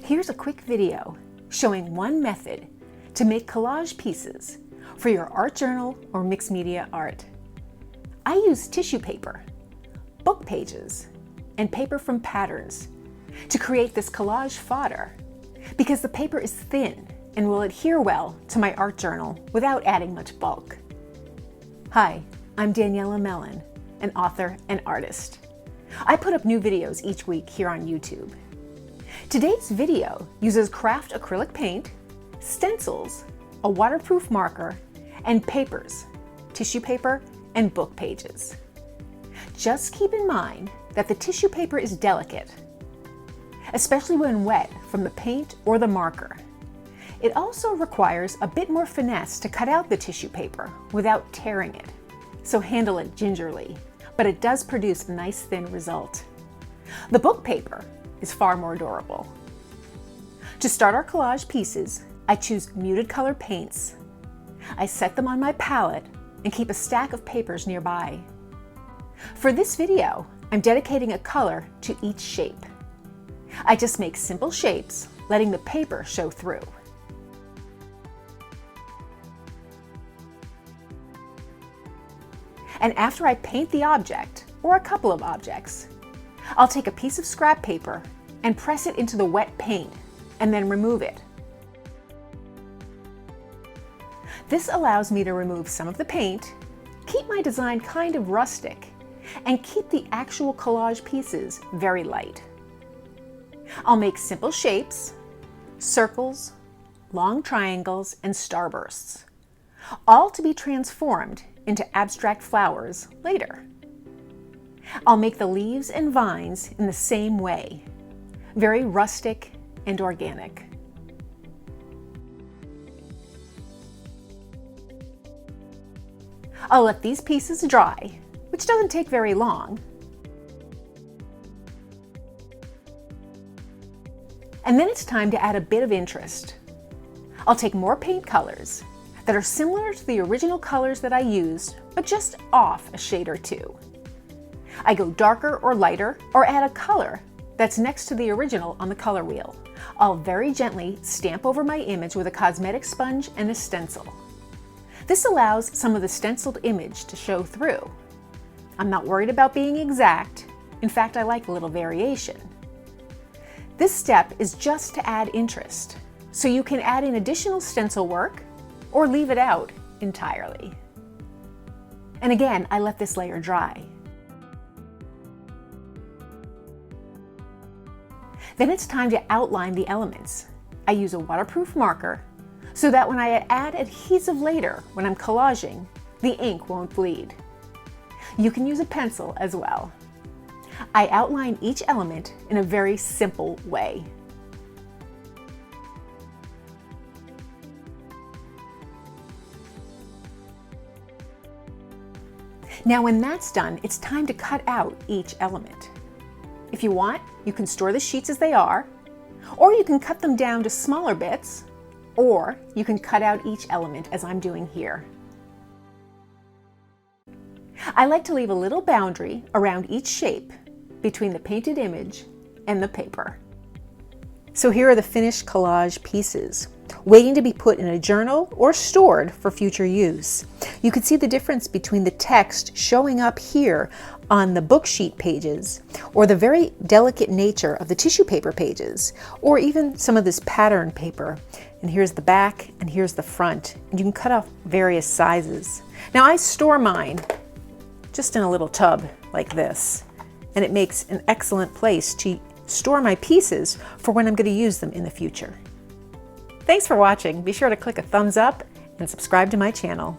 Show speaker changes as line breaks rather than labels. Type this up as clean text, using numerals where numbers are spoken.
Here's a quick video showing one method to make collage pieces for your art journal or mixed media art. I use tissue paper, book pages, and paper from patterns to create this collage fodder because the paper is thin and will adhere well to my art journal without adding much bulk. Hi, I'm Daniela Mellen, an author and artist. I put up new videos each week here on YouTube. Today's video uses craft acrylic paint, stencils, a waterproof marker, and papers, tissue paper and book pages. Just keep in mind that the tissue paper is delicate, especially when wet from the paint or the marker. It also requires a bit more finesse to cut out the tissue paper without tearing it, so handle it gingerly, but it does produce a nice thin result. The book paper is far more durable. To start our collage pieces, I choose muted color paints. I set them on my palette and keep a stack of papers nearby. For this video, I'm dedicating a color to each shape. I just make simple shapes, letting the paper show through. And after I paint the object, or a couple of objects, I'll take a piece of scrap paper and press it into the wet paint, and then remove it. This allows me to remove some of the paint, keep my design kind of rustic, and keep the actual collage pieces very light. I'll make simple shapes, circles, long triangles, and starbursts, all to be transformed into abstract flowers later. I'll make the leaves and vines in the same way, very rustic and organic. I'll let these pieces dry, which doesn't take very long. And then it's time to add a bit of interest. I'll take more paint colors that are similar to the original colors that I used, but just off a shade or two. I go darker or lighter, or add a color that's next to the original on the color wheel. I'll very gently stamp over my image with a cosmetic sponge and a stencil. This allows some of the stenciled image to show through. I'm not worried about being exact. In fact, I like a little variation. This step is just to add interest, so you can add in additional stencil work or leave it out entirely. And again, I let this layer dry. Then it's time to outline the elements. I use a waterproof marker so that when I add adhesive later when I'm collaging, the ink won't bleed. You can use a pencil as well. I outline each element in a very simple way. Now when that's done, it's time to cut out each element. If you want, you can store the sheets as they are, or you can cut them down to smaller bits, or you can cut out each element as I'm doing here. I like to leave a little boundary around each shape between the painted image and the paper. So here are the finished collage pieces, waiting to be put in a journal or stored for future use. You can see the difference between the text showing up here on the book sheet pages, or the very delicate nature of the tissue paper pages, or even some of this pattern paper. And here's the back and here's the front. And you can cut off various sizes. Now I store mine just in a little tub like this, and it makes an excellent place to store my pieces for when I'm going to use them in the future. Thanks for watching. Be sure to click a thumbs up and subscribe to my channel.